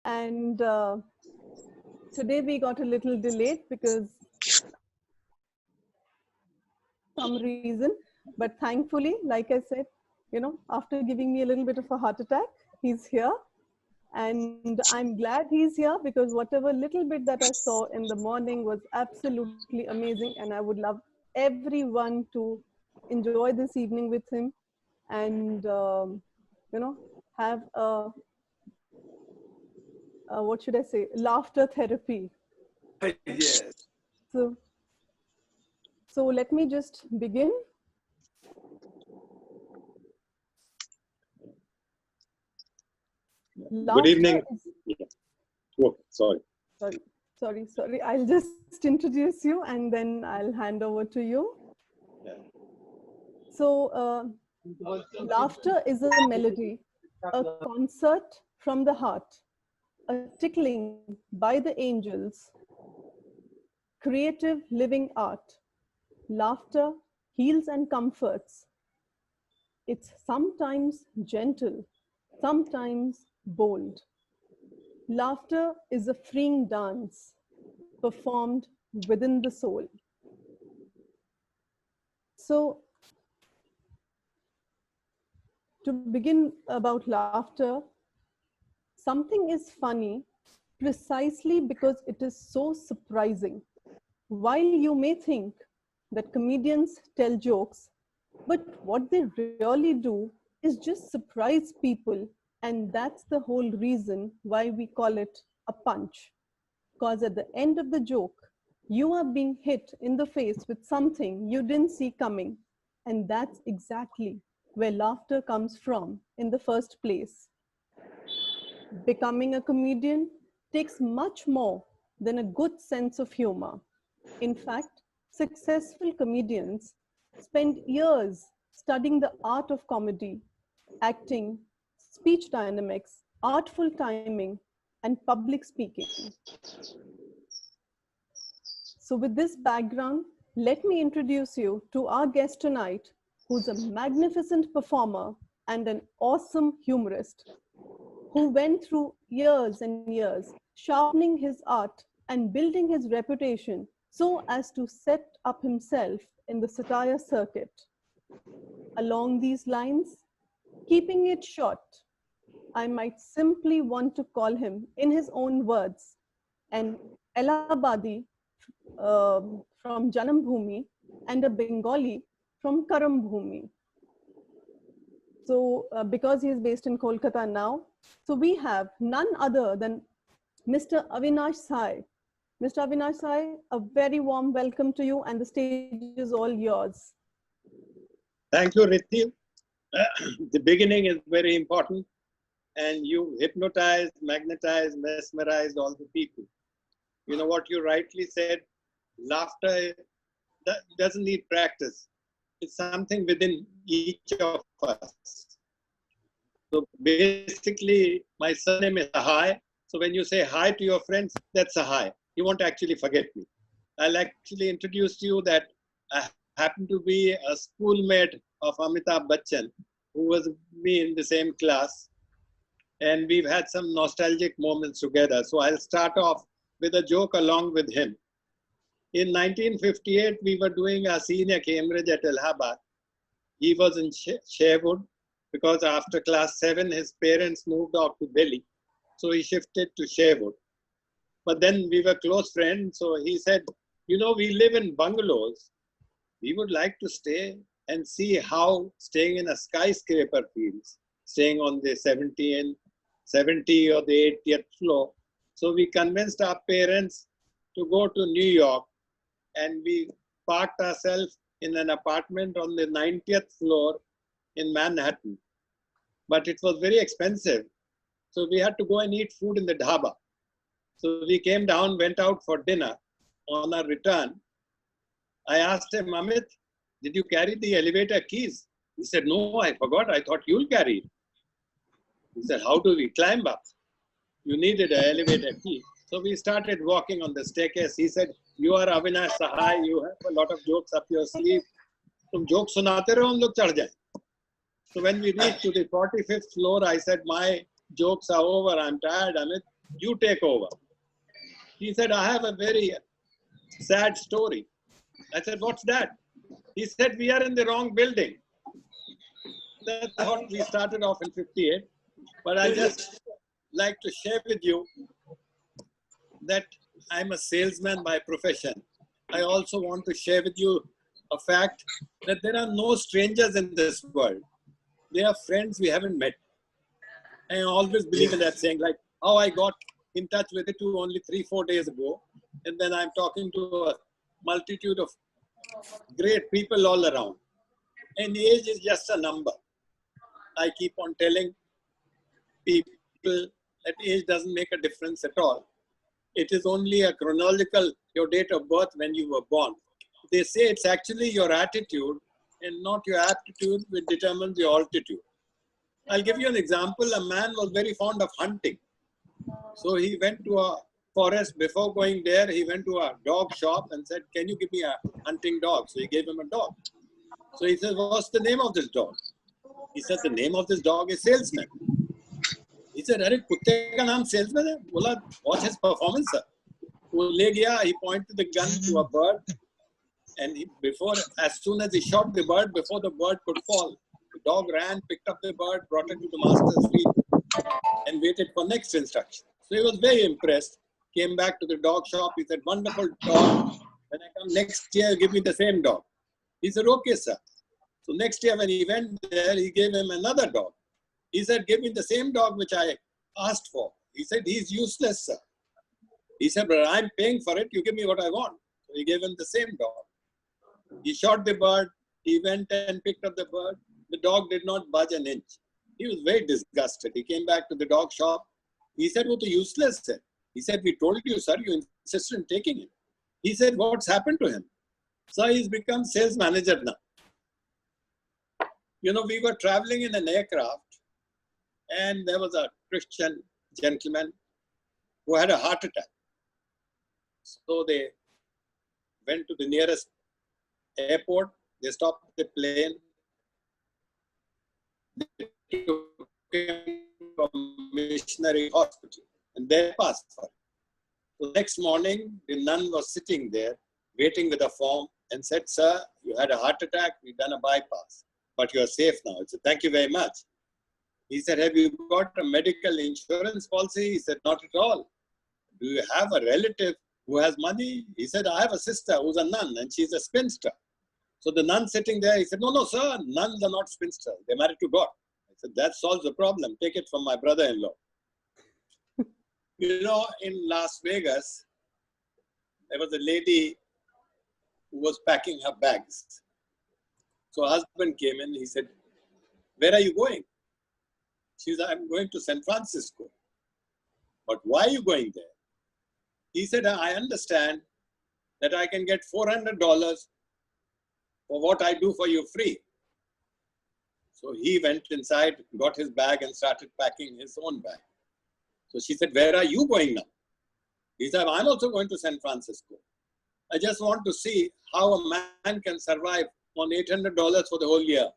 And today we got a little delayed because some reason, but thankfully, like I said, after giving me a little bit of a heart attack, he's here. And I'm glad he's here because whatever little bit that I saw in the morning was absolutely amazing. And I would love everyone to enjoy this evening with him and, have what should I say, laughter therapy. Yes. So, so let me just begin. Good evening. Oh, sorry. Sorry. I'll just introduce you and then I'll hand over to you. Yeah. So, laughter is a melody, a concert from the heart, a tickling by the angels, creative living art. Laughter heals and comforts. It's sometimes gentle, sometimes bold. Laughter is a freeing dance performed within the soul. So, to begin about laughter, something is funny precisely because it is so surprising. While you may think that comedians tell jokes, but what they really do is just surprise people, and that's the whole reason why we call it a punch. Because at the end of the joke, you are being hit in the face with something you didn't see coming. And that's exactly where laughter comes from in the first place. Becoming a comedian takes much more than a good sense of humor. In fact, successful comedians spend years studying the art of comedy, acting, speech dynamics, artful timing, and public speaking. So with this background, let me introduce you to our guest tonight, who's a magnificent performer and an awesome humorist, who went through years and years sharpening his art and building his reputation so as to set up himself in the satire circuit. Along these lines, keeping it short, I might simply want to call him, in his own words, an Allahabadi from Janambhumi and a Bengali from Karambhumi. So because he is based in Kolkata now, so we have none other than Mr. Avinash Sai. Mr. Avinash Sai, a very warm welcome to you and the stage is all yours. Thank you, Rithi. The beginning is very important, and you hypnotized, magnetized, mesmerized all the people. You know what you rightly said, laughter doesn't need practice. It's something within each of us. So basically, my surname is Sahai. So when you say hi to your friends, that's Sahai. You won't actually forget me. I'll actually introduce to you that I happen to be a schoolmate of Amitabh Bachchan, who was with me in the same class. And we've had some nostalgic moments together. So I'll start off with a joke along with him. In 1958, we were doing a senior Cambridge at Allahabad. He was in Sherwood because after class 7, his parents moved off to Delhi. So he shifted to Sherwood. But then we were close friends. So he said, you know, we live in bungalows. We would like to stay and see how staying in a skyscraper feels, staying on the 70 or the 80th floor. So we convinced our parents to go to New York, and we parked ourselves in an apartment on the 90th floor in Manhattan. But it was very expensive. So we had to go and eat food in the dhaba. So we came down, went out for dinner. On our return, I asked him, Amit, did you carry the elevator keys? He said, no, I forgot. I thought you'll carry it. He said, how do we climb up? You needed an elevator key. So we started walking on the staircase. He said, you are Avinash Sahai. You have a lot of jokes up your sleeve. Tum jokes sunate raho, hum log chadh jaye. So when we reached to the 45th floor, I said, my jokes are over. I'm tired, Amit. You take over. He said, I have a very sad story. I said, what's that? He said, we are in the wrong building. That's what we started off in 58. But I just like to share with you that I'm a salesman by profession. I also want to share with you a fact that there are no strangers in this world. They are friends we haven't met. I always believe in that saying, like how I got in touch with it only 3-4 days ago. And then I'm talking to a multitude of great people all around. And age is just a number. I keep on telling people that age doesn't make a difference at all. It is only a chronological, your date of birth when you were born. They say it's actually your attitude and not your aptitude which determines your altitude. I'll give you an example. A man was very fond of hunting. So he went to a forest. Before going there, he went to a dog shop and said, can you give me a hunting dog? So he gave him a dog. So he said, what's the name of this dog? He said, the name of this dog is Salesman. He said, "Arey, kutte ka naam Salesman hai?" Bola, watch his performance, sir. वो ले गया, he pointed the gun to a bird, and as soon as he shot the bird, before the bird could fall, the dog ran, picked up the bird, brought it to the master's feet, and waited for next instruction. So he was very impressed. Came back to the dog shop. He said, "Wonderful dog. When I come next year, give me the same dog." He said, "Okay, sir." So next year when he went there, he gave him another dog. He said, "Give me the same dog which I asked for." He said, "He's useless, sir." He said, "But I'm paying for it. You give me what I want." So he gave him the same dog. He shot the bird. He went and picked up the bird. The dog did not budge an inch. He was very disgusted. He came back to the dog shop. He said, "What a useless, sir." He said, "We told you, sir. You insisted on taking him." He said, "What's happened to him?" So he's become sales manager now. You know, we were traveling in an aircraft and there was a Christian gentleman who had a heart attack. So they went to the nearest airport. They stopped the plane. They took him to a missionary hospital and they passed for him. So next morning, the nun was sitting there waiting with a form and said, "Sir, you had a heart attack. We've done a bypass, but you're safe now." I said, "Thank you very much." He said, "Have you got a medical insurance policy?" He said, "Not at all." "Do you have a relative who has money?" He said, "I have a sister who's a nun and she's a spinster." So the nun sitting there, he said, "No, no, sir, nuns are not spinsters. They're married to God." I said, "That solves the problem. Take it from my brother-in-law." You know, in Las Vegas, there was a lady who was packing her bags. So her husband came in, he said, "Where are you going?" She said, "I'm going to San Francisco." "But why are you going there?" He said, "I understand that I can get $400 for what I do for you free." So he went inside, got his bag and started packing his own bag. So she said, "Where are you going now?" He said, "I'm also going to San Francisco. I just want to see how a man can survive on $800 for the whole year."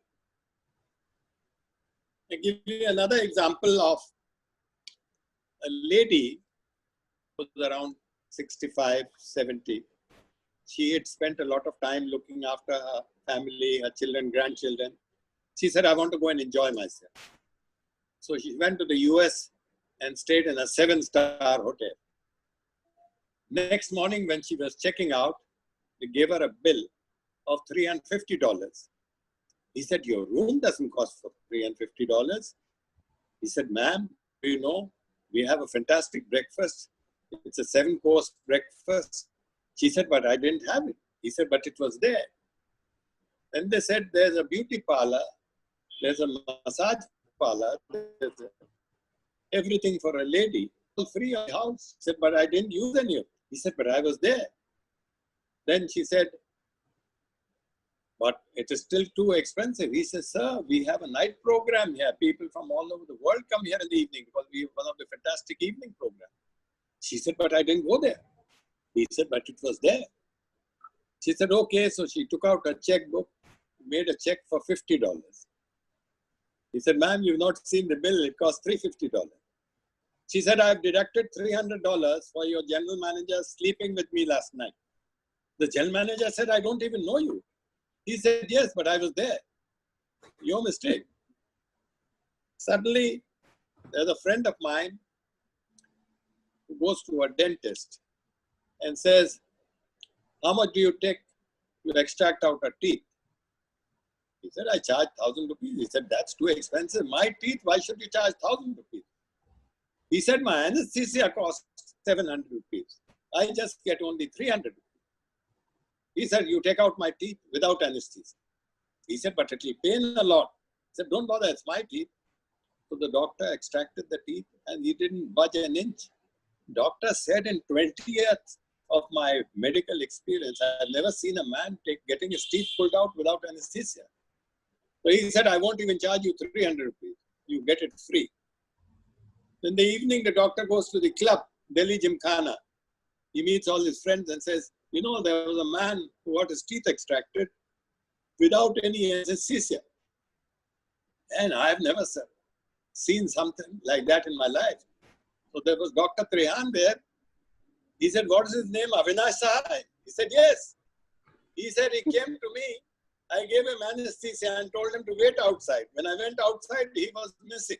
I give you another example of a lady who was around 65, 70. She had spent a lot of time looking after her family, her children, grandchildren. She said, "I want to go and enjoy myself." So she went to the US and stayed in a 7-star hotel. Next morning when she was checking out, they gave her a bill of $350. He said, "Your room doesn't cost for $350. He said, "Ma'am, do you know, we have a fantastic breakfast. It's a 7-course breakfast." She said, "But I didn't have it." He said, "But it was there." Then they said, "There's a beauty parlor, there's a massage parlor, there's everything for a lady, all free of the house." He said, "But I didn't use any of it." He said, "But I was there." Then she said, "But it is still too expensive." He says, "Sir, we have a night program here. People from all over the world come here in the evening because we have one of the fantastic evening programs." She said, "But I didn't go there." He said, "But it was there." She said, "Okay." So she took out a checkbook, made a check for $50. He said, "Ma'am, you've not seen the bill. It cost $350. She said, I've deducted $300 for your general manager sleeping with me last night. The general manager said, I don't even know you. He said, yes, but I was there. Your mistake. Suddenly, there's a friend of mine who goes to a dentist and says, how much do you take to extract out a teeth? He said, I charge 1,000 rupees. He said, that's too expensive. My teeth, why should you charge 1,000 rupees? He said, my anesthesia costs 700 rupees. I just get only 300 rupees. He said, you take out my teeth without anesthesia. He said, but it will pain a lot. He said, don't bother, it's my teeth. So the doctor extracted the teeth and he didn't budge an inch. Doctor said, in 20 years of my medical experience, I've never seen a man getting his teeth pulled out without anesthesia. So he said, I won't even charge you 300 rupees. You get it free. In the evening, the doctor goes to the club, Delhi Gymkhana. He meets all his friends and says, you know, there was a man who got his teeth extracted without any anesthesia. And I've never seen something like that in my life. So there was Dr. Trehan there. He said, what is his name? Avinash Sahai. He said, yes. He said, he came to me. I gave him anesthesia and told him to wait outside. When I went outside, he was missing.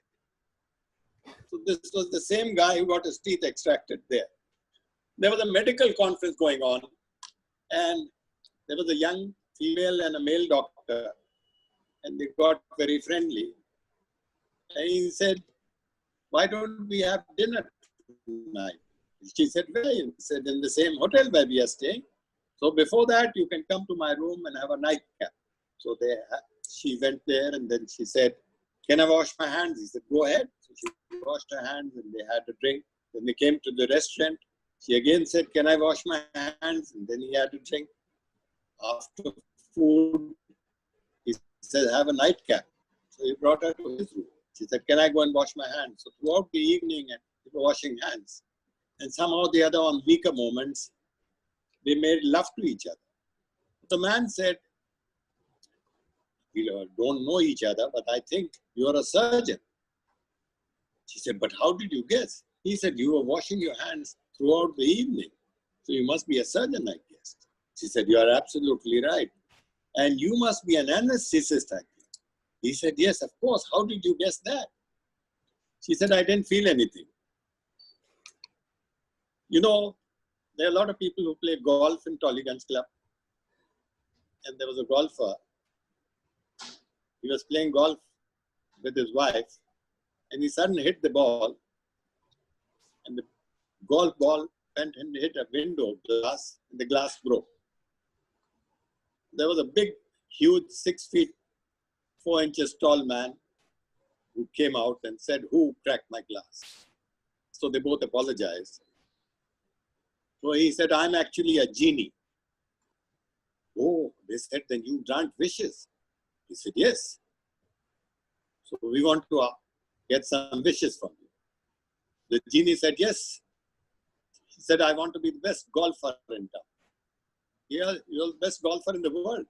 So this was the same guy who got his teeth extracted there. There was a medical conference going on, and there was a young female and a male doctor, and they got very friendly. And he said, why don't we have dinner tonight? She said, where? He said, in the same hotel where we are staying. So before that, you can come to my room and have a nightcap. So she went there and then she said, can I wash my hands? He said, go ahead. So she washed her hands and they had a drink. Then they came to the restaurant. She again said, can I wash my hands? And then he had a drink. After food, he said, have a nightcap. So he brought her to his room. She said, can I go and wash my hands? So throughout the evening, they were washing hands. And somehow the other, on weaker moments, they made love to each other. The man said, we don't know each other, but I think you're a surgeon. She said, but how did you guess? He said, you were washing your hands throughout the evening. So you must be a surgeon, I guess. She said, you are absolutely right. And you must be an anesthetist, I think. He said, yes, of course. How did you guess that? She said, I didn't feel anything. You know, there are a lot of people who play golf in Tollygunge Club. And there was a golfer. He was playing golf with his wife. And he suddenly hit the ball. And the golf ball went and hit a window glass. And the glass broke. There was a big, huge 6 feet 4 inches tall man who came out and said, who cracked my glass? So they both apologized. So he said, I'm actually a genie. Oh, they said, then you grant wishes. He said, yes. So we want to get some wishes from you. The genie said, yes. He said, I want to be the best golfer in town. Yeah, you're the best golfer in the world.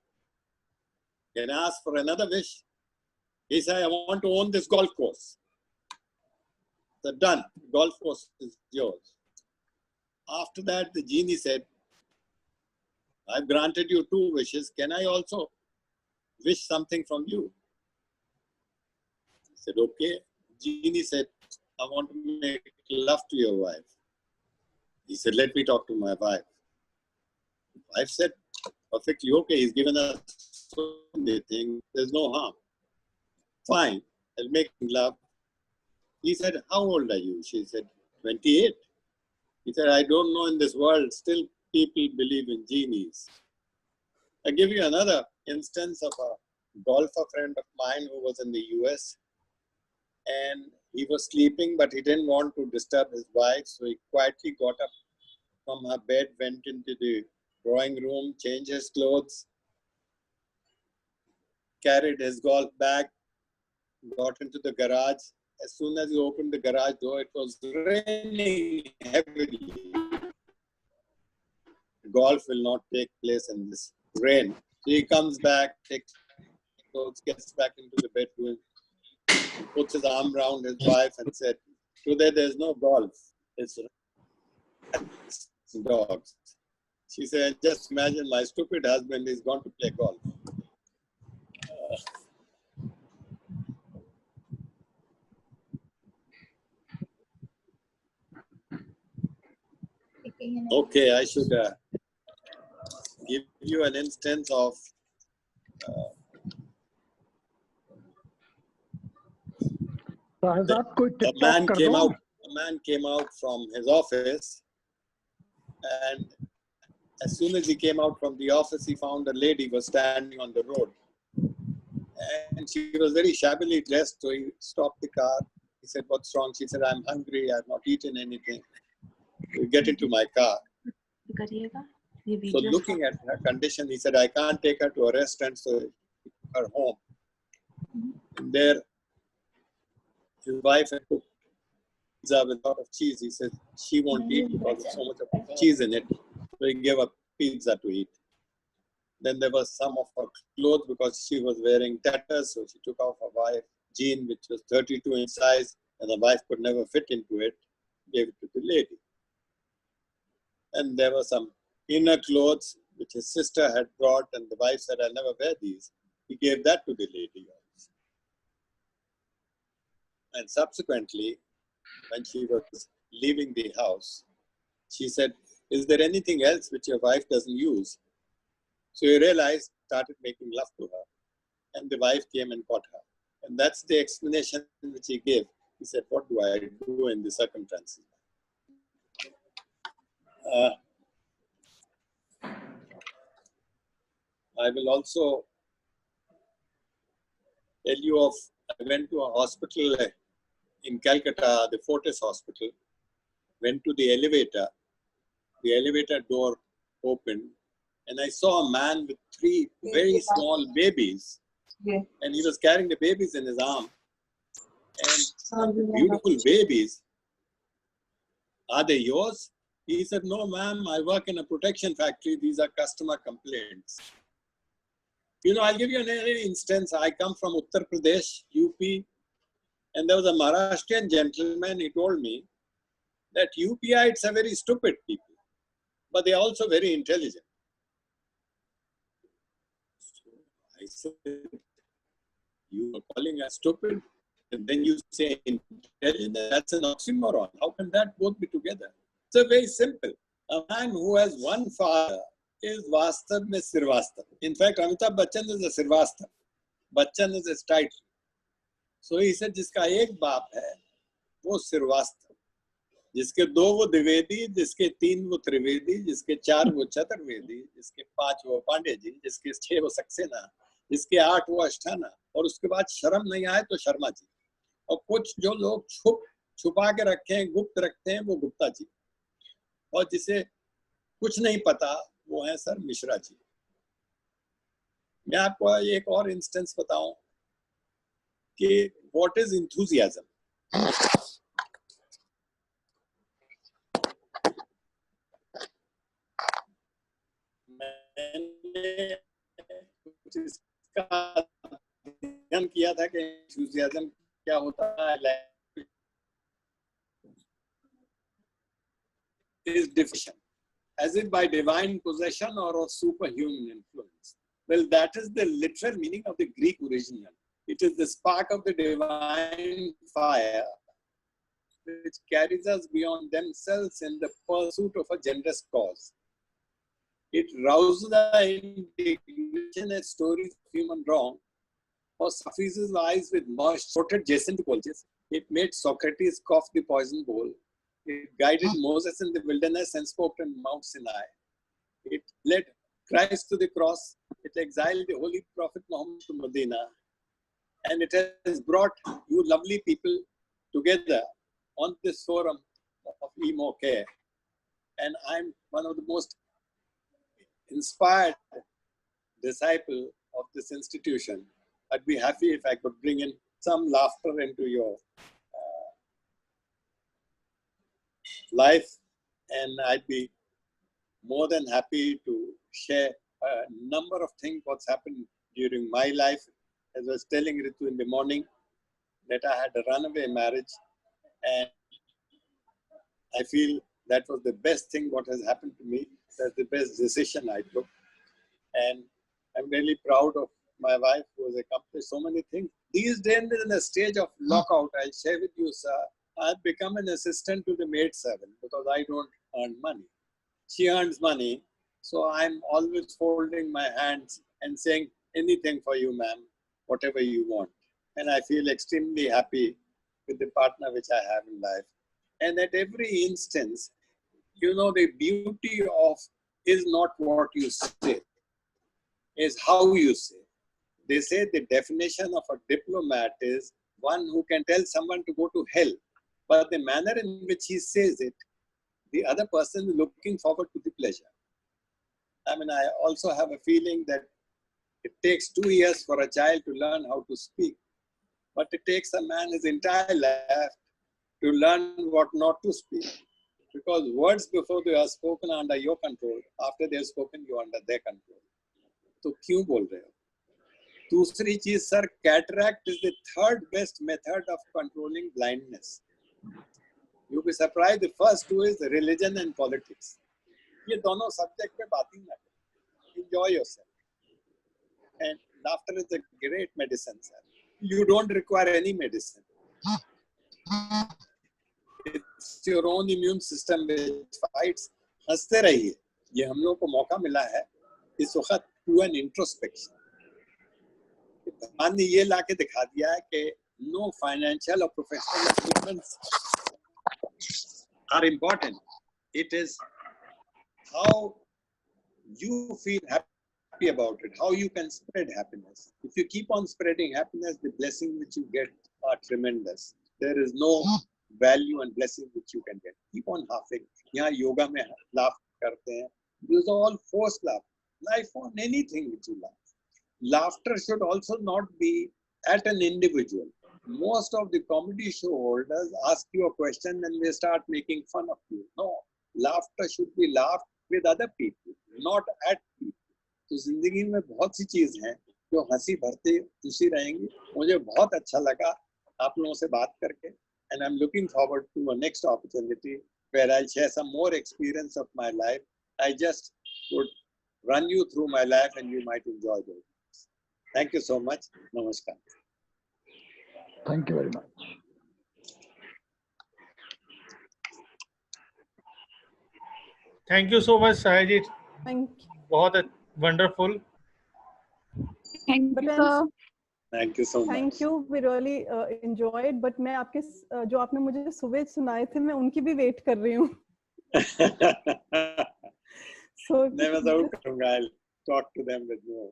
Can I ask for another wish? He said, I want to own this golf course. So done, golf course is yours. After that, the genie said, I've granted you 2 wishes. Can I also wish something from you? He said, okay. Genie said, I want to make love to your wife. He said, let me talk to my wife. Wife said, perfectly okay. He's given us so many things. There's no harm. Fine, I'll make love. He said, how old are you? She said, 28. He said, I don't know, in this world, still people believe in genies. I'll give you another instance of a golfer friend of mine who was in the US. And he was sleeping, but he didn't want to disturb his wife. So he quietly got up from her bed, went into the drawing room, changed his clothes, carried his golf bag, got into the garage. As soon as he opened the garage door, it was raining heavily. Golf will not take place in this rain. So he comes back, takes clothes, gets back into the bedroom, puts his arm around his wife and said, Today there's no golf. It's dogs. She said, just imagine my stupid husband is going to play golf. Okay, I should give you an instance of a man came out from his office, and as soon as he came out from the office, he found a lady was standing on the road, and she was very shabbily dressed. So he stopped the car. He said, "What's wrong?" She said, "I'm hungry. I've not eaten anything." We get into my car. So looking at her condition, he said, "I can't take her to a restaurant, so he took her home." And there, his wife had cooked pizza with a lot of cheese. He said, she won't eat because of so much of cheese in it. So he gave her pizza to eat. Then there was some of her clothes because she was wearing tatters. So she took off her wife's jean, which was 32 in size, and the wife could never fit into it, gave it to the lady. And there were some inner clothes which his sister had brought, and the wife said, "I'll never wear these." He gave that to the lady. And subsequently, when she was leaving the house, she said, "Is there anything else which your wife doesn't use?" So he realized, started making love to her, and the wife came and caught her. And that's the explanation which he gave. He said, "What do I do in the circumstances?" I will also tell you of, I went to a hospital in Calcutta, the Fortis Hospital, went to the elevator door opened, and I saw a man with 3 very small babies, and he was carrying the babies in his arm, and beautiful babies. "Are they yours?" He said, "No, ma'am, I work in a protection factory. These are customer complaints." You know, I'll give you another instance. I come from Uttar Pradesh, UP, and there was a Maharashtrian gentleman. He told me that UPites are very stupid people, but they're also very intelligent. So I said, "You are calling us stupid, and then you say intelligent. That's an oxymoron. How can that both be together?" So very simple. A man who has one father is Vastav mein Sirvastav. In fact, Amitabh Bachchan is a Sirvastav. Bachchan is his title. So he said, जिसका एक बाप है, वो Sirvastav. जिसके 2 वो द्विवेदी, जिसके 3 वो त्रिवेदी, जिसके 4 वो चतुर्वेदी, जिसके 5 वो पांडे जी, जिसके 6 वो सक्सेना, जिसके 8 वो अष्टाना, और उसके बाद शर्म नहीं आए तो शर्मा जी. और कुछ जो लोग छुपा के रखे हैं, गुप्त रखते हैं, वो गुप्ता जी. और जिसे कुछ नहीं पता, वो है सर मिश्रा जी. मैं आपको एक और इंस्टेंस बताऊं कि व्हाट इज इंथुजियाज्म. मैंने कुछ इसका अध्ययन किया था कि इंथुजियाज्म क्या होता है. Is deficient, as if by divine possession or of superhuman influence. Well, that is the literal meaning of the Greek original. It is the spark of the divine fire which carries us beyond themselves in the pursuit of a generous cause. It rouses the indignation at stories of human wrong, or suffuses eyes with moisture, quoted Jason to colleges. It made Socrates cough the poison bowl. It guided Moses in the wilderness and spoke on Mount Sinai. It led Christ to the cross. It exiled the holy prophet Muhammad to Medina. And it has brought you lovely people together on this forum of EMOCare. And I'm one of the most inspired disciple of this institution. I'd be happy if I could bring in some laughter into your life, and I'd be more than happy to share a number of things what's happened during my life. As I was telling Ritu in the morning, that I had a runaway marriage, and I feel that was the best thing what has happened to me. That's the best decision I took. And I'm really proud of my wife who has accomplished so many things. These days, in the stage of lockout, I'll share with you, sir, I've become an assistant to the maid servant because I don't earn money. She earns money. So I'm always folding my hands and saying, anything for you, ma'am, whatever you want. And I feel extremely happy with the partner which I have in life. And at every instance, you know, the beauty of is not what you say, is how you say. They say the definition of a diplomat is one who can tell someone to go to hell, but the manner in which he says it, the other person is looking forward to the pleasure. I mean, I also have a feeling that it takes 2 years for a child to learn how to speak, but it takes a man his entire life to learn what not to speak. Because words before they are spoken are under your control, after they are spoken, you are under their control. तो क्यों बोल रहे हो? दूसरी चीज sir, cataract is the third best method of controlling blindness. You'll be surprised. The first two is religion and politics. ये दोनों subject पे बात ही ना करें. Enjoy yourself. And laughter is a great medicine, sir. You don't require any medicine. It's your own immune system which fights. हंसते रहिए. ये हम लोग को मौका मिला है इस वक्त to an introspection. भगवान ने ये लाके दिखा दिया है कि no financial or professional achievements are important. It is how you feel happy about it, how you can spread happiness. If you keep on spreading happiness, the blessing which you get are tremendous. There is no value and blessing which you can get. Keep on laughing. यहाँ योगा में laugh करते हैं. These are all forced laugh. Life on anything which you laugh. Laughter should also not be at an individual. Most of the comedy show holders ask you a question and they start making fun of you. No, laughter should be laughed with other people, not at people. तो जिंदगी में बहुत सी चीज हैं जो हंसी भरते खुशी रहेंगी. मुझे बहुत अच्छा लगा आप लोगों से बात करके, and I'm looking forward to a next opportunity where I'll share some more experience of my life. I just would run you through my life and you might enjoy it. Thank you so much. Namaskar. Thank you very much. Thank you so much, Sahajit. Thank you. बहुत wonderful. Thank But you, I'm sir. Thank you so much. Thank you. We really enjoyed. But मैं आपके जो आपने मुझे सुबह सुनाए थे, मैं उनकी भी wait कर रही हूँ. So मैं जरूर करूँगा. I'll talk to them with you.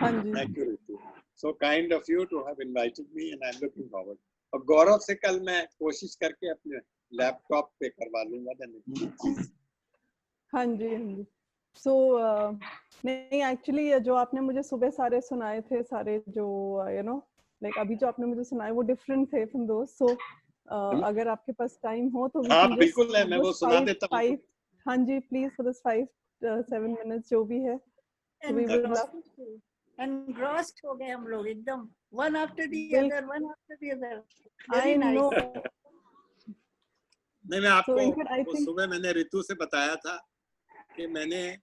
हाँ जी. Thank you, Ritu. So kind of you to have invited me, and I'm looking forward. और गौरव से कल मैं कोशिश करके अपने लैपटॉप पे करवा लूँगा. हाँ जी, हाँ जी. So नहीं, actually जो आपने मुझे सुबह सारे सुनाए थे, सारे जो you know, like अभी जो आपने मुझे सुनाए वो different थे from those. So अगर आपके पास time हो तो we हाँ can just बिल्कुल है, मैं वो सुना देता हूँ. हाँ जी, please for this 5-7 minutes जो भी है. So we would love. Engrossed हो गए हम लोग एकदम, one after the other, one after the other. I Very nice. know. नहीं, मैं आपको So in fact, I वो think सुबह मैंने रितु से बताया था कि मैंने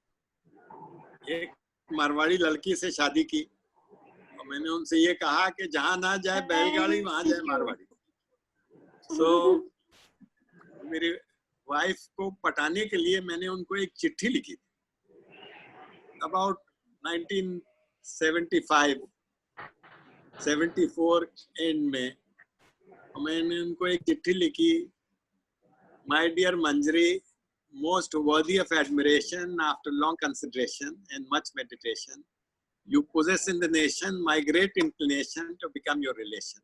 एक मारवाड़ी लड़की से शादी की और मैंने उनसे ये कहा कि जहाँ ना जाए बैलगाड़ी वहाँ जाए मारवाड़ी. So मेरी वाइफ को पटाने के लिए मैंने उनको एक चिट्ठी लिखी थी. About 1975-74 एंड में मैंने उनको एक चिट्ठी लिखी. My dear Manjari, most worthy of admiration after long consideration and much meditation, you possess in the nation my great inclination to become your relation.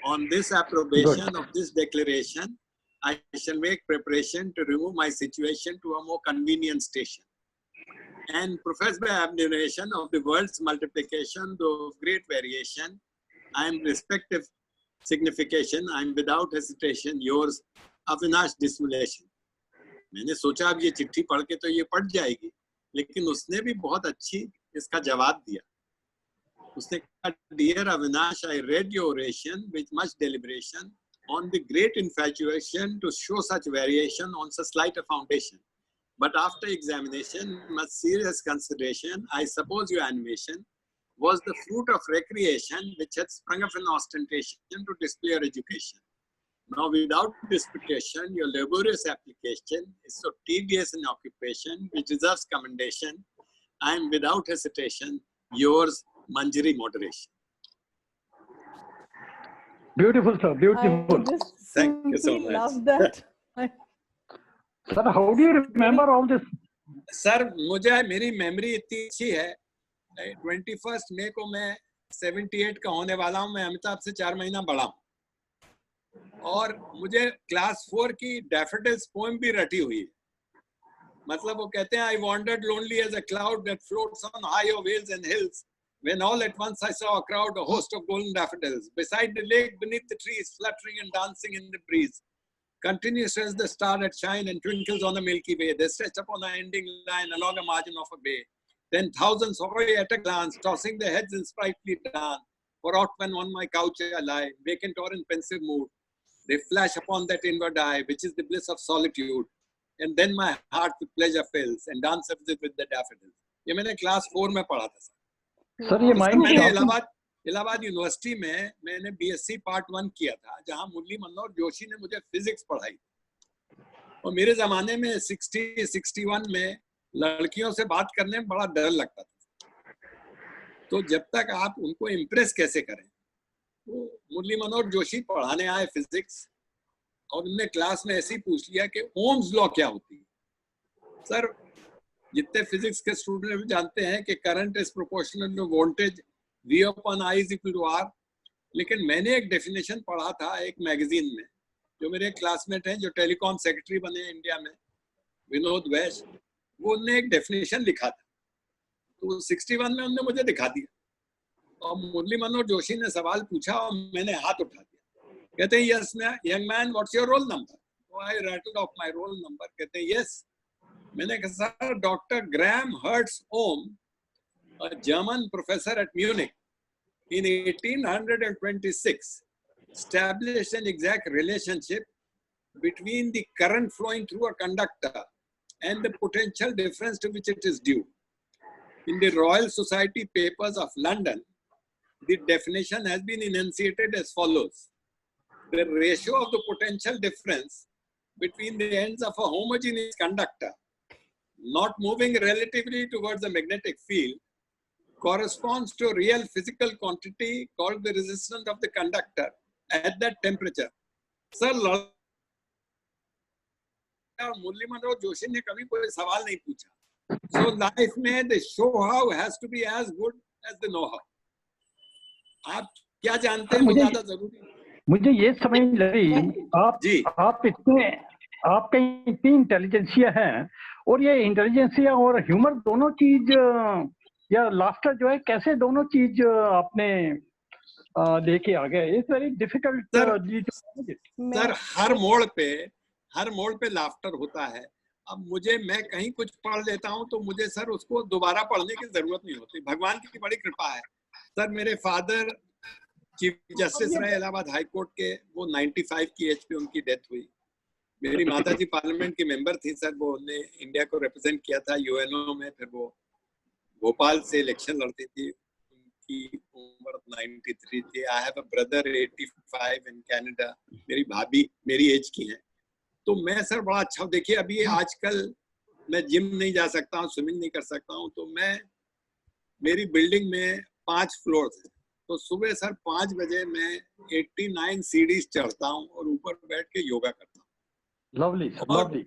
On this approbation of this declaration, I shall make preparation to remove my situation to a more convenient station. And profess by admiration of the world's multiplication, though of great variation, I am respective signification, I am without hesitation yours, Avinash डिसमुलेशन. मैंने सोचा अब ये चिट्ठी पढ़ के तो ये पढ़ जाएगी, लेकिन उसने भी बहुत अच्छी इसका जवाब दिया. उसने कहा, Dear Avinash, I read your oration with much deliberation on the great infatuation to show such variation on so slight a foundation. But after examination, much serious consideration, I suppose your animation was the fruit of recreation which had sprung of an ostentation to display your education. Now, without disputation, your laborious application is so tedious an occupation which deserves commendation. I am without hesitation yours, Manjari Moderation. Beautiful, sir. I Beautiful. just Thank you so simply much. love that. Sir, how do you remember all this? Sir मुझे मेरी memory इतनी अच्छी है 21 मई को मैं 78 का होने वाला हूँ मैं अमिताभ से 4 महीना बड़ा हूँ और मुझे क्लास 4 की डैफोडिल्स पोएम भी रटी हुई है मतलब वो कहते हैं I wandered lonely as a cloud that floats on higher vales and hills when all at once I saw a crowd, a host of golden daffodils beside the lake, beneath the trees, fluttering and dancing in the breeze. Continuous as the star that shine and twinkles on the Milky Way, they stretch upon an ending line along a margin of a bay. Then thousands hover at a glance, tossing their heads in sprightly dance. For out when on my couch I lie, vacant or in pensive mood, they flash upon that inward eye, which is the bliss of solitude. And then my heart with pleasure fills and dances with the daffodils. ये मैंने class 4 में पढ़ा था sir ये mind मैंने Allahabad university में मैंने BSc part 1 किया था जहां मुरली मनोहर जोशी ने मुझे फिजिक्स पढ़ाई और मेरे जमाने में 61 में लड़कियों से बात करने में बड़ा डर लगता था तो जब तक आप उनको इम्प्रेस कैसे करें तो मुरली मनोहर जोशी पढ़ाने आए फिजिक्स और उन्होंने क्लास में ऐसे ही पूछ लिया कि ओम्स लॉ क्या होती है सर जितने फिजिक्स के स्टूडेंट जानते हैं कि current is proportional to voltage V upon I is equal to R लेकिन मैंने एक डेफिनेशन पढ़ा था एक मैगजीन में जो मेरे क्लासमेट हैं जो टेलीकॉम सेक्रेटरी बने इंडिया में विनोद वैश्य वो उन्होंने एक डेफिनेशन लिखा था तो 61 में उन्होंने मुझे दिखा दिया और मुरली मनोहर जोशी ने सवाल पूछा और मैंने हाथ उठा दिया कहते हैं yes young man what's your roll number तो I writed of my roll number कहते हैं यस मैंने कहा sir doctor Gram Hertz Ohm a German professor at Munich in 1826 established an exact relationship between the current flowing through a conductor and the potential difference to which it is due. In the Royal Society papers of London, the definition has been enunciated as follows. The ratio of the potential difference between the ends of a homogeneous conductor not moving relatively towards a magnetic field corresponds to a real physical quantity called the resistance of the conductor at that temperature. Sir, Murli Manohar Joshi ने कभी कोई सवाल नहीं पूछा. So life में the show-how has to be as good as the know-how. आप क्या जानते हैं वो ज्यादा जरूरी है. मुझे ये समझ लगी आपके इतनी इंटेलिजेंसिया है और ये इंटेलिजेंसिया और ह्यूमर दोनों चीज या लाफ्टर जो है कैसे दोनों चीज आपने लेके आ गए इट्स वेरी डिफिकल्ट सर हर मोड़ पे लाफ्टर होता है. अब मैं कहीं कुछ पढ़ लेता हूँ तो मुझे सर उसको दोबारा पढ़ने की जरूरत नहीं होती. भगवान की बड़ी कृपा है. सर मेरे फादर चीफ जस्टिस रहे इलाहाबाद हाई कोर्ट के. वो 95 की एज पे उनकी डेथ हुई. मेरी माता जी पार्लियामेंट की मेंबर थी सर. वो उन्होंने इंडिया को रिप्रेजेंट किया था यूएनओ में. फिर वो भोपाल से इलेक्शन लड़ती थी. उनकी उम्र 93 थी. I have a brother 85 in Canada. मेरी भाभी मेरी एज की है. तो मैं सर बड़ा अच्छा देखिए अभी आजकल मैं जिम नहीं जा सकता हूँ, स्विमिंग नहीं कर सकता हूँ. तो मेरी बिल्डिंग में 5 फ्लोर्स है. तो सुबह सर 5 बजे मैं 89 सीढ़ीज चढ़ता हूँ और ऊपर बैठ के योगा करता हूँ. Lovely lovely.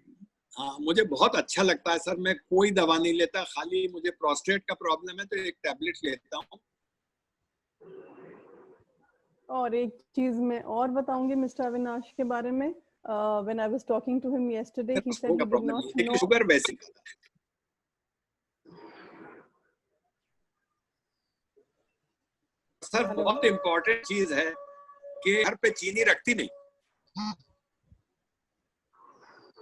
हाँ मुझे बहुत अच्छा लगता है सर. मैं कोई दवा नहीं लेता. खाली मुझे प्रोस्टेट का प्रॉब्लम है तो एक टैबलेट लेता हूँ. और एक चीज मैं और बताऊंगी मिस्टर अविनाश के बारे में. When I was talking to him yesterday, he said he did not know. Sugar वैसे सर बहुत इम्पोर्टेंट चीज है कि घर पे चीनी रखती नहीं.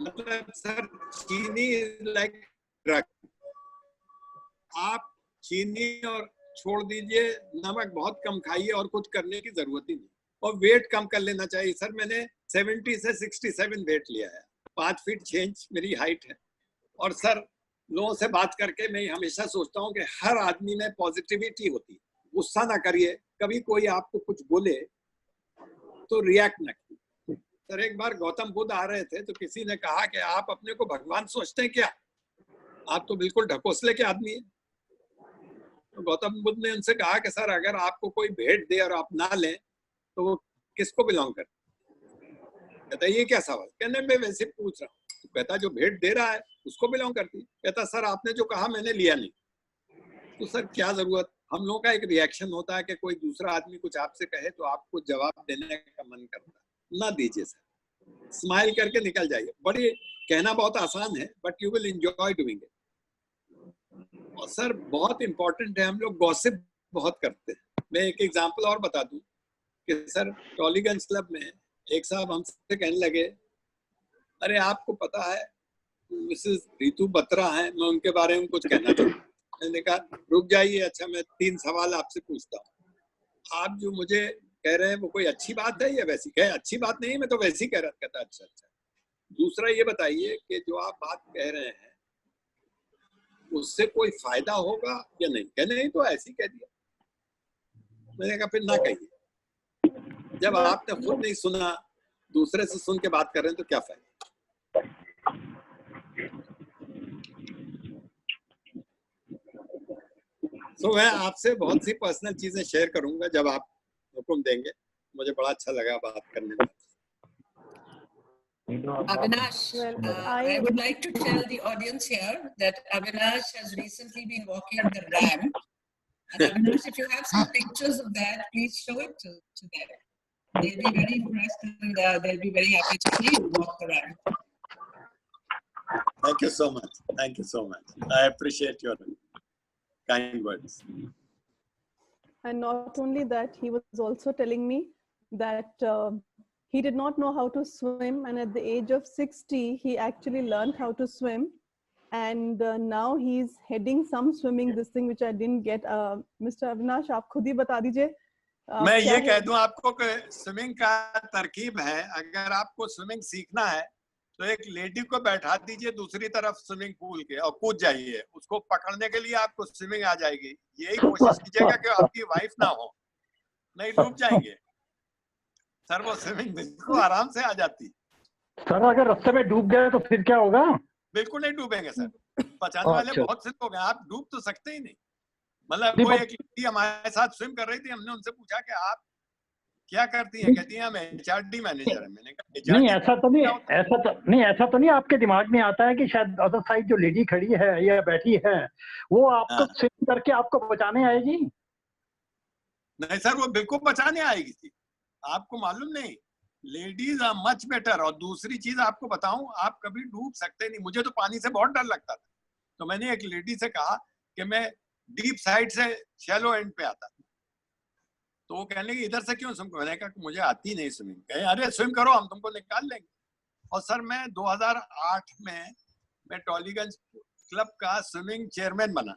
मतलब सर चीनी लाइक ड्रग. आप चीनी और छोड़ दीजिए, नमक बहुत कम खाइए और कुछ करने की जरूरत ही नहीं. और वेट कम कर लेना चाहिए। सर मैंने 70 से 67 वेट लिया है, 5 फीट 6 इंच मेरी हाइट है। और सर लोगों से बात करके मैं हमेशा सोचता हूँ कि हर आदमी में पॉजिटिविटी होती है। गुस्सा ना करिए, कभी कोई आपको कुछ बोले तो रिएक्ट ना कीजिए। सर एक बार गौतम बुद्ध आ रहे थे तो किसी ने कहा कि आप अपने को भगवान सोचते हैं क्या, आप तो बिल्कुल ढकोसले के आदमी हैं। तो गौतम बुद्ध ने उनसे कहा कि सर अगर आपको कोई भेंट दे और आप ना लें तो वो किसको बिलोंग करता? कहता ये क्या सवाल, कहने मैं वैसे पूछ रहा हूँ। तो कहता जो भेंट दे रहा है उसको बिलोंग करती। कहता सर आपने जो कहा मैंने लिया नहीं। तो सर क्या जरूरत, हम लोगों का एक रिएक्शन होता है कि कोई दूसरा आदमी कुछ आपसे कहे तो आपको जवाब देने का मन करता है, ना दीजिए सर, स्माइल करके निकल जाइए। बड़ी कहना बहुत आसान है but you will enjoy doing it. और सर बहुत इंपॉर्टेंट है, हम लोग गॉसिप बहुत करते हैं। मैं एक एग्जांपल और बता दूं कि सर टॉलीगंज क्लब में एक साहब हमसे कहने लगे, अरे आपको पता है मिसेस रितु बत्रा है, मैं उनके बारे में कुछ कहना चाहता हूँ। मैंने कहा रुक जाइए, अच्छा मैं 3 सवाल आपसे पूछता हूँ। आप जो मुझे कह रहे हैं वो कोई अच्छी बात है या वैसी? कहे अच्छी बात नहीं, मैं तो वैसी कह रहा। कहता अच्छा अच्छा। दूसरा ये बताइए कि जो आप बात कह रहे हैं उससे कोई फायदा होगा या नहीं? कहे नहीं तो ऐसे ही कह दिया। मैंने कहा फिर ना कहिए, जब आपने खुद नहीं सुना दूसरे से सुन के बात कर रहे हैं तो क्या फायदा। तो मैं आपसे बहुत सी पर्सनल चीजें शेयर करूंगा जब आप हुक्म देंगे। मुझे बड़ा अच्छा लगा बात करने में। Avinash, Well, I would like to tell the audience here that Avinash has recently been walking the ramp. And Avinash, if you have some pictures of that, please show it to them. They'll be very impressed and they'll be very happy to see you walk the ramp. Thank you so much. Thank you so much. I appreciate your kind words. And not only that, he was also telling me that he did not know how to swim, and at the age of 60 he actually learned how to swim, and now he's heading some swimming this thing which I didn't get. Mr. Avinash, आप खुद ही बता दीजिए। मैं ये कह दूं आपको कि स्विमिंग का तरकीब है। अगर आपको स्विमिंग सीखना है तो एक लेडी को बैठा दीजिए दूसरी तरफ स्विमिंग पूल के और कूद जाइए, उसको पकड़ने के लिए आपको स्विमिंग आ जाएगी। यही कोशिश कीजिएगा कि आपकी वाइफ ना हो, नहीं डूब जाएंगे। सर वो स्विमिंग बिल्कुल आराम से आ जाती। सर अगर रास्ते में डूब गए तो फिर क्या होगा? बिल्कुल नहीं डूबेंगे सर, बचाने वाले बहुत से लोग हैं, आप डूब तो सकते ही नहीं। मतलब कोई एक लड़की हमारे साथ स्विम कर रही थी, हमने उनसे पूछा कि आप क्या करती हैं? कहती हैं हम एचआरडी मैनेजर हैं। मैंने कहा नहीं ऐसा तो नहीं, ऐसा तो नहीं आपके दिमाग में आता है कि शायद अदर साइड जो लेडी खड़ी है या बैठी है वो आपको स्विम करके आपको बचाने आएगी? नहीं सर, वो बिल्कुल बचाने आएगी थी, आपको मालूम नहीं। Ladies are much better. और दूसरी चीज आपको बताऊं, आप कभी डूब सकते नहीं। मुझे तो पानी से बहुत डर लगता था, तो मैंने एक लेडी से कहा कि मैं डीप साइड से शैलो एंड पे आता। तो वो कहने लगी इधर से क्यों स्विम? मैंने कहा मुझे आती नहीं स्विमिंग। कहे अरे स्विम करो, हम तुमको निकाल लेंगे। और सर मैं 2008 में मैं टॉलीगंज क्लब का स्विमिंग चेयरमैन बना।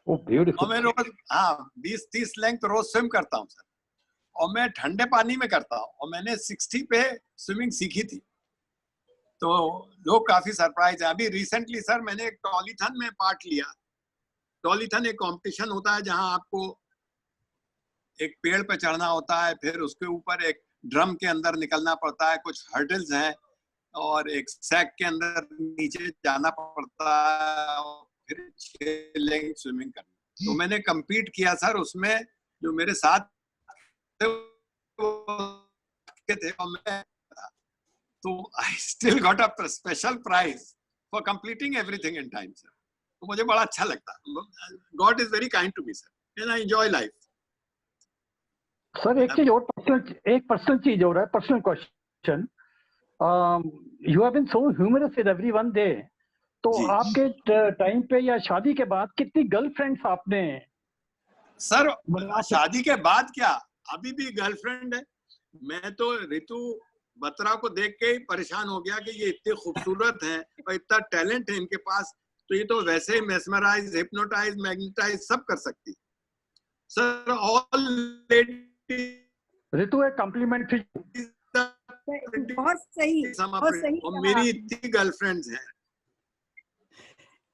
और मैं रोज 20-30 लेंथ रोज स्विम करता हूँ सर, और मैं ठंडे पानी में करता हूँ। और मैंने 60 पे स्विमिंग सीखी थी, तो लोग काफी सरप्राइज है। अभी रिसेंटली सर मैंने एक टॉलीथन में पार्ट लिया। टॉलीथन एक कंपटीशन होता है जहां आपको एक पेड़ पे चढ़ना होता है, फिर उसके ऊपर एक ड्रम के अंदर निकलना पड़ता है, कुछ हर्डल्स हैं, और एक सैक के अंदर नीचे जाना पड़ता है, और फिर 6 लेंथ स्विमिंग करना। तो मैंने compete किया सर उसमें। जो मेरे साथ थे और मैं, तो I still got a special prize for completing everything in time sir। तो मुझे बड़ा अच्छा लगता। God is very kind to me sir, and I enjoy life। Sir एक चीज और, पर्सनल चीज हो रहा है, personal question. You have been so humorous with everyone day, तो आपके टाइम पे या शादी के बाद कितनी गर्लफ्रेंड्स आपने? सर शादी के बाद क्या, अभी भी गर्लफ्रेंड है। मैं तो रितु बत्रा को देख के ही परेशान हो गया कि ये इतने खूबसूरत हैं और इतना टैलेंट है इनके पास, तो ये तो वैसे ही मेस्मराइज, हिप्नोटाइज, मैग्नेटाइज सब कर सकती। सर ऑल लेडीज ऋतु एक कॉम्प्लीमेंट थी। बहुत सही, बहुत सही और कहा। मेरी इतनी गर्लफ्रेंड्स हैं।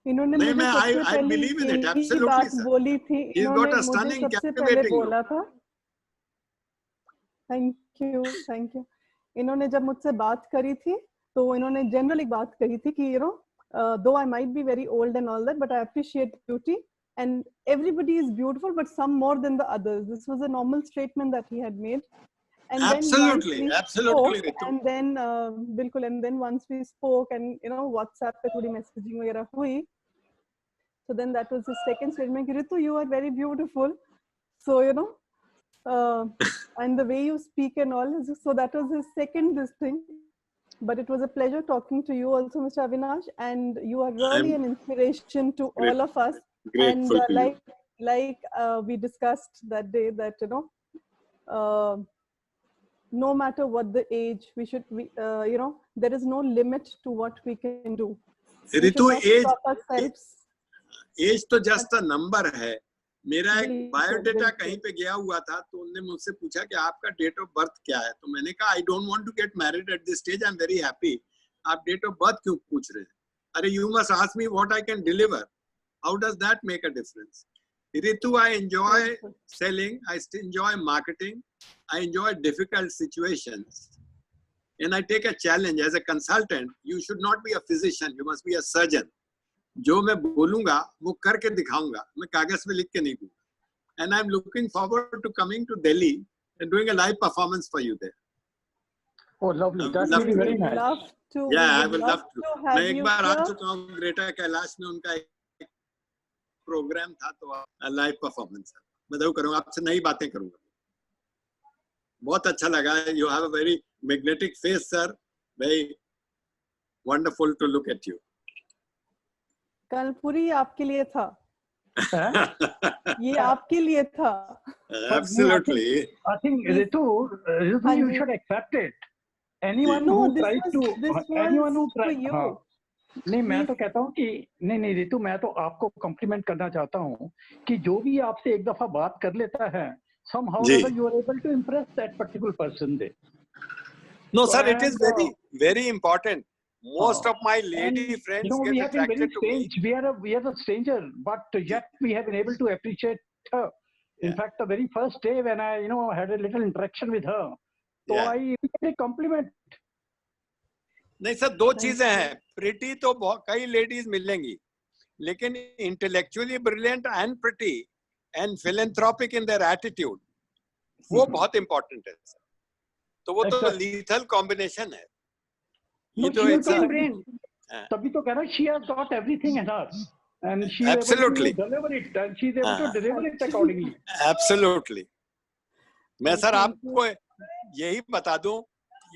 इन्होंने नहीं, मुझे मैं सबसे I पहले believe in it, यही absolutely, बात sir. बोली थी, He's got इन्होंने a मुझे stunning सबसे पहले captivating look. बोला था। Thank you. इन्होंने जब मुझसे बात करी थी तो इन्होंने जनरल एक बात कही थी कि though I might be very old and all that, but I appreciate beauty and everybody is beautiful, but some more than the others. This was a normal statement that he had made. And Absolutely, then absolutely, Ritu. and then बिल्कुल, and then once we spoke and WhatsApp पे थोड़ी messaging वगैरह हुई, so then that was his second statement, Ritu, you are very beautiful. So and the way you speak and all, so that was his second this thing. But it was a pleasure talking to you also, Mr. Avinash, and you are really an inspiration to all of us. And Grateful to you. like we discussed that day, that no matter what the age, we should there is no limit to what we can do. We should Ritu, not stop ourselves. Age तो just a number है। मेरा एक बिल्कुल, biodata बिल्कुल। कहीं पे गया हुआ था, तो उन्होंने मुझसे पूछा कि आपका डेट ऑफ बर्थ क्या है, तो मैंने कहा I don't want to get married at this stage, I am very happy. आप डेट ऑफ बर्थ क्यों पूछ रहे हैं? अरे you must ask me what I can deliver, how does that make a difference? Ritu, I enjoy selling, I enjoy marketing, I enjoy difficult situations, and I take a challenge. As a consultant, you should not be a physician, you must be a surgeon. जो मैं बोलूंगा वो करके दिखाऊंगा, मैं कागज में लिख के नहीं दूंगा। And I'm looking forward to coming to Delhi and doing a live performance for you there. Oh, lovely. That love will be to. very nice. Love to. Yeah, we I would will love to. have मैं एक you bar uh here. चुका हूँ greater Kailash में, उनका एक programme था, तो live performance है, मैं जरूर करूँगा, आपसे नई बातें करूँगा। बहुत अच्छा लगा। You have a very magnetic face, sir. Very wonderful to look at you. कल पूरी आपके लिए था। ये आपके लिए था। Absolutely. I think Ritu, you should accept it. Anyone No, who this tries was to, anyone who for tries, you. हाँ, नहीं मैं तो कहता हूँ कि नहीं रितु, मैं तो आपको कॉम्प्लीमेंट करना चाहता हूँ कि जो भी आपसे एक दफा बात कर लेता है, somehow or other you are able to impress that particular person there. No, sir, it is very, very important. Most of my lady friends we get have been very attracted to me. strange. We are a stranger, but yet we have been able to appreciate her. In fact, the very first day when I, had a little interaction with her, so I really compliment. नहीं sir, दो चीजें हैं। Pretty तो कई ladies मिलेंगी, लेकिन intellectually brilliant and pretty and philanthropic in their attitude, वो बहुत इंपॉर्टेंट है सर। तो वो तो लीथल कॉम्बिनेशन है। ये तो तभी तो कह रहा हूँ, she has got everything in her and she is able to deliver it and she is able to deliver it accordingly. Absolutely. मैं सर आपको यही बता दूं,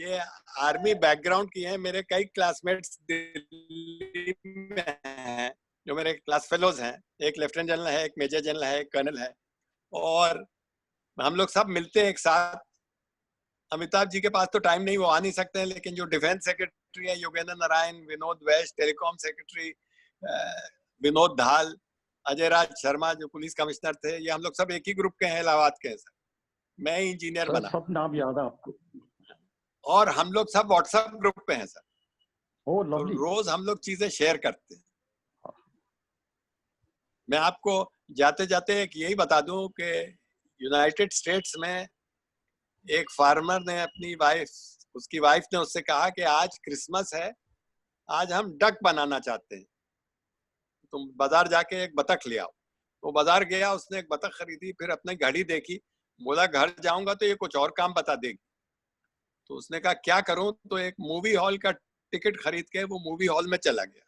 ये आर्मी बैकग्राउंड की है, मेरे कई क्लासमेट्स दिल्ली में हैं जो मेरे क्लास फेलोज हैं। एक लेफ्टिनेंट जनरल है, एक मेजर जनरल है, एक कर्नल है, और हम लोग सब मिलते हैं एक साथ। अमिताभ जी के पास तो टाइम नहीं, वो आ नहीं सकते हैं, लेकिन जो डिफेंस सेक्रेटरी है योगेंद्र नारायण, विनोद वैश टेलीकॉम सेक्रेटरी, विनोद धाल, अजय राज शर्मा जो पुलिस कमिश्नर थे, ये हम लोग सब एक ही ग्रुप के हैं, इलाहाबाद के हैं सर। मैं इंजीनियर बना, सब नाम याद है आपको, और हम लोग सब व्हाट्सएप ग्रुप पे हैं सर। तो रोज हम लोग चीजें शेयर करते हैं। मैं आपको जाते जाते एक यही बता दूं कि यूनाइटेड स्टेट्स में एक फार्मर ने अपनी उसकी वाइफ ने उससे कहा कि आज क्रिसमस है, आज हम डक बनाना चाहते हैं, तुम बाजार जाके एक बतख ले आओ। वो बाजार गया, उसने एक बतख खरीदी, फिर अपनी घड़ी देखी, बोला घर जाऊंगा तो ये कुछ और काम बता देगी। तो उसने कहा क्या करूं, तो एक मूवी हॉल का टिकट खरीद के वो मूवी हॉल में चला गया,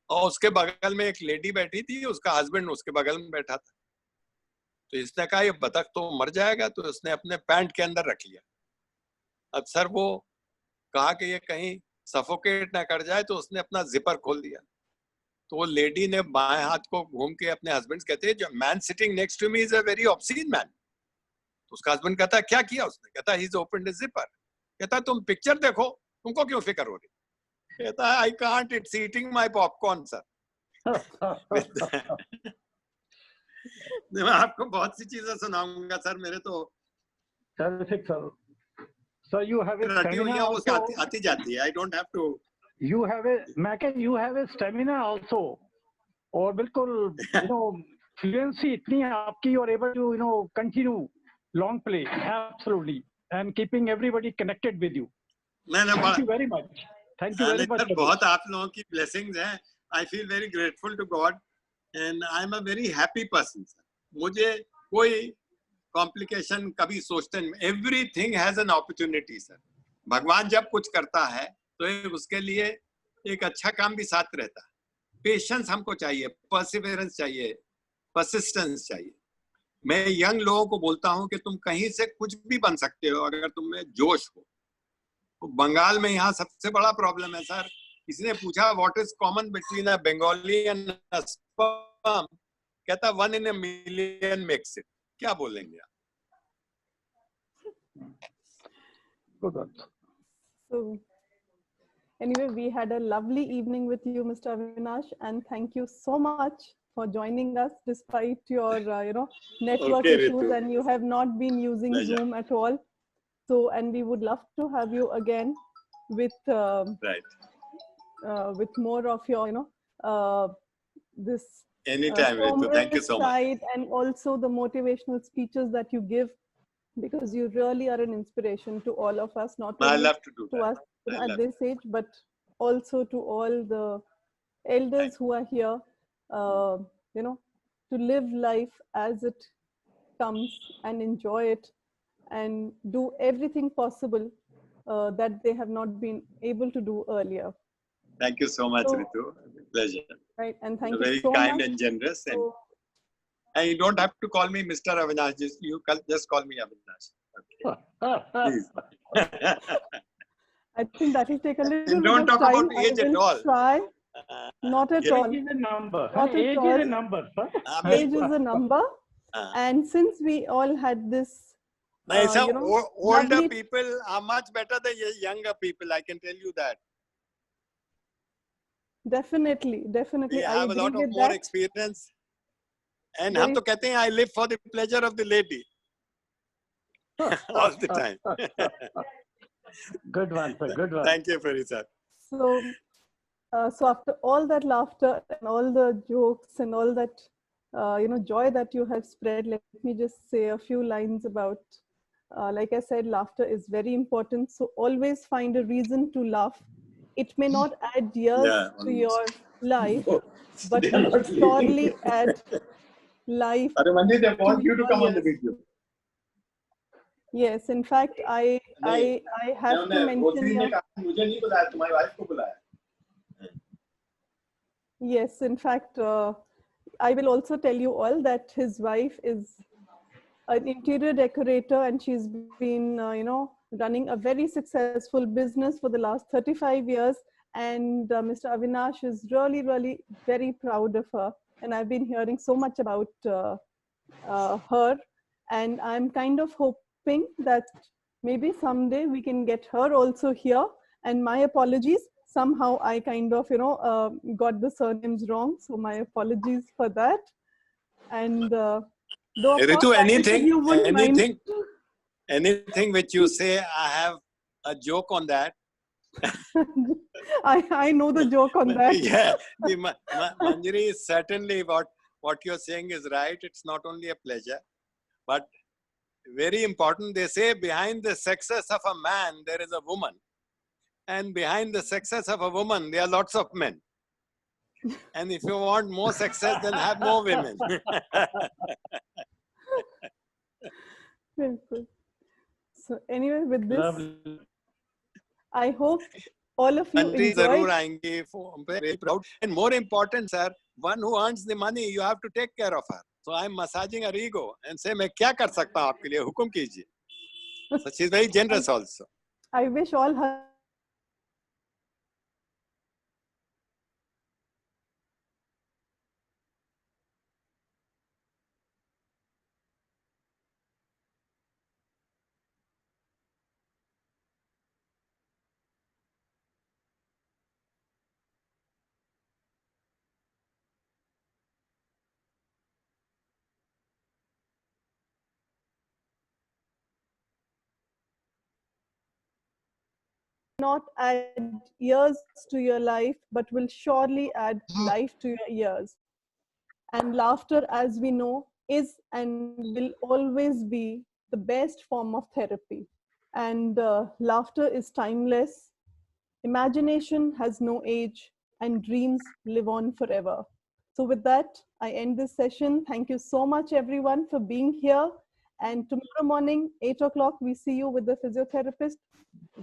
और उसके बगल में एक लेडी बैठी थी, उसका हस्बैंड उसके बगल में बैठा था। तो इसने कहा ये बतख तो मर जाएगा, तो उसने अपने पैंट के अंदर रख लिया। अब सर वो कहा कि ये कहीं सफोकेट ना कर जाए, तो उसने अपना जिपर खोल दिया। तो वो लेडी ने बाएं हाथ को घूम के अपने हस्बैंड कहते हैं, जो man sitting next to me is a very obscene man. तो उसका हस्बैंड कहता है क्या किया उसने? कहता he is opened his zipper. कहता तुम पिक्चर देखो, तुमको क्यों फिक्र हो रही? कहता है I can't, it's eating my popcorn sir. मैं आपको बहुत सी चीजें सुनाऊंगा सर, मेरे तो Terrific, sir. Sir, you have a रटी हुई stamina है वो also. आती जाती है. I don't have to. You have a, मैं कह, you have a stamina also. और बिल्कुल, fluency इतनी है आपकी, और able to, continue long play, absolutely, and keeping everybody connected with you. Thank you very much. Thank you very much. Sir बहुत आप लोगों की blessings हैं. I feel very grateful to God, and I'm a very happy person. मुझे कोई complication कभी सोचते नहीं. Everything has an opportunity, sir. भगवान जब कुछ करता है तो उसके लिए एक अच्छा काम भी साथ रहता है. पेशेंस हमको चाहिए, परसिवरेंस चाहिए, परसिस्टेंस चाहिए. मैं यंग लोगों को बोलता हूं कि तुम कहीं से कुछ भी बन सकते हो अगर तुम में जोश हो. तो बंगाल में यहाँ सबसे बड़ा प्रॉब्लम है सर. किसी ने पूछा what is common between a Bengali and a sperm, कहता 1 in a million makes it. क्या बोलेंगे आप? So anyway, we had a lovely evening with you, Mr. Avinash, and thank you so much for joining us despite your, network issues, and you have not been using Zoom at all. So, and we would love to have you again with with more of your, this anytime. Ritu, thank you so much. And also the motivational speeches that you give, because you really are an inspiration to all of us, not only to us at this age, but also to all the elders who are here, to live life as it comes and enjoy it and do everything possible that they have not been able to do earlier. Thank you so much, Ritu. Pleasure. Right, and thank You're you so much. very kind and generous. And you don't have to call me Mr. Avinash. You just call me Avinash. Okay. Please. I think that will take a little bit of time. Don't talk about age at all. Try. Not at all. Age is a number. Not age is a number. Age is a number. And since we all had this, older people are much better than younger people. I can tell you that. Definitely. They have a lot of more experience. And हम तो कहते हैं I live for the pleasure of the lady all the time. Good one, sir. Good one. Thank you, Ferry sir. So after all that laughter and all the jokes and all that joy that you have spread, let me just say a few lines about. Like I said, laughter is very important. So always find a reason to laugh. It may not add years to your life, but it will surely add life. Manji, they want you to come on the video. Yes, in fact, I have to mention. Yes, in fact, I will also tell you all that his wife is an interior decorator, and she's been, running a very successful business for the last 35 years. And Mr. Avinash is really, really very proud of her. And I've been hearing so much about her. And I'm kind of hoping that maybe someday we can get her also here. And my apologies. Somehow I kind of, got the surnames wrong. So my apologies for that. And Ritu, anything which you say, I have a joke on that. I know the joke on that. Yeah, Manjari, certainly what you're saying is right. It's not only a pleasure, but very important. They say behind the success of a man, there is a woman. And behind the success of a woman, there are lots of men. And if you want more success, then have more women. So anyway, with this, I hope all of you enjoy. Very proud. And more important, sir, one who earns the money, you have to take care of her. So I'm massaging her ego and say, मैं क्या कर सकता हूँ आपके लिए, हुक्म कीजिए. So she's very generous also. I wish all her not add years to your life, but will surely add life to your years. And laughter, as we know, is and will always be the best form of therapy. And laughter is timeless. Imagination has no age, and dreams live on forever. So with that, I end this session. Thank you so much, everyone, for being here. And tomorrow morning, 8 o'clock, we see you with the physiotherapist.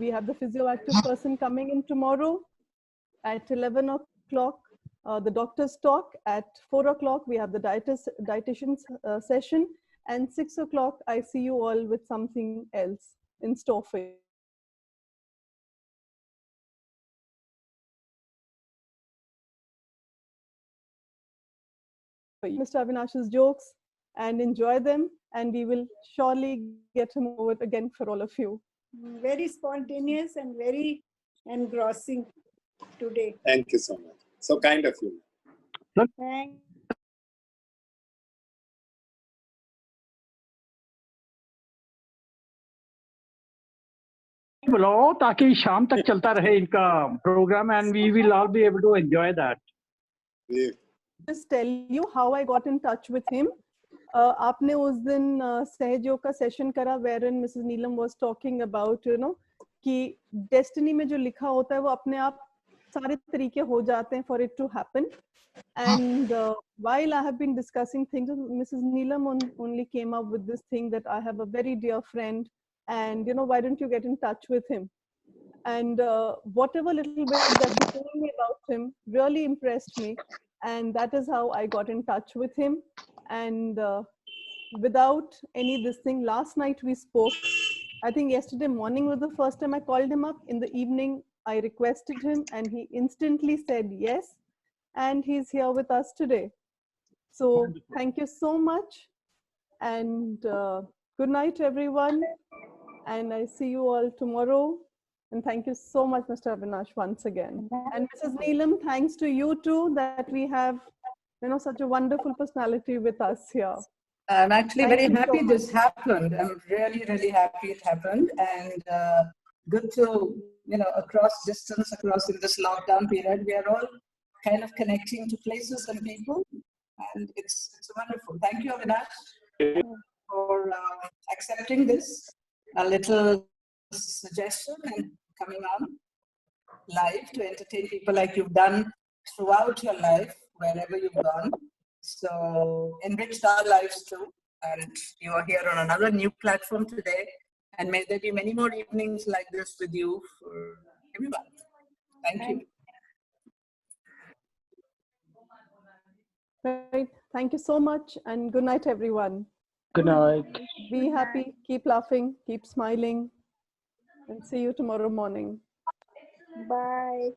We have the physioactive person coming in tomorrow. At 11 o'clock, the doctor's talk. At 4 o'clock, we have the dietitian's session. And 6 o'clock, I see you all with something else in store for you. Mr. Avinash's jokes and enjoy them, and we will surely get him over again for all of you. Very spontaneous and very engrossing today. Thank you so much. So kind of you. Thank बुलाओ ताकि शाम तक चलता रहे इनका programme, and we will all be able to enjoy that. Just tell you how I got in touch with him. आपने उस दिन सहयोग का सेशन करा wherein Mrs. Neelam was talking about, you know, कि destiny में जो लिखा होता है वो अपने आप सारे तरीके हो जाते हैं for it to happen. And while I have been discussing things, Mrs. Neelam only came up with this thing that I have a very dear friend, and you know, why don't you get in touch with him? And whatever little bit that he told me about him really impressed me, and that is how I got in touch with him. And without any this thing, last night we spoke. I think yesterday morning was the first time I called him up. In the evening, I requested him, and he instantly said yes, and he's here with us today. So thank you so much, and good night, everyone. And I see you all tomorrow. And thank you so much, Mr. Avinash, once again. And Mrs. Neelam, thanks to you too that we have, you know, such a wonderful personality with us here. I'm actually Thank very you so happy much. this happened. I'm really, really happy it happened. And good to, you know, across distance, across in this lockdown period, we are all kind of connecting to places and people. And it's wonderful. Thank you, Avinash, for accepting this. A little suggestion and coming on live to entertain people like you've done throughout your life, wherever you've gone. So enriched our lives too. And you are here on another new platform today. And may there be many more evenings like this with you for everyone. Thank you. Right. Thank you so much, and good night, everyone. Good night. Be happy, keep laughing, keep smiling, and see you tomorrow morning. Bye.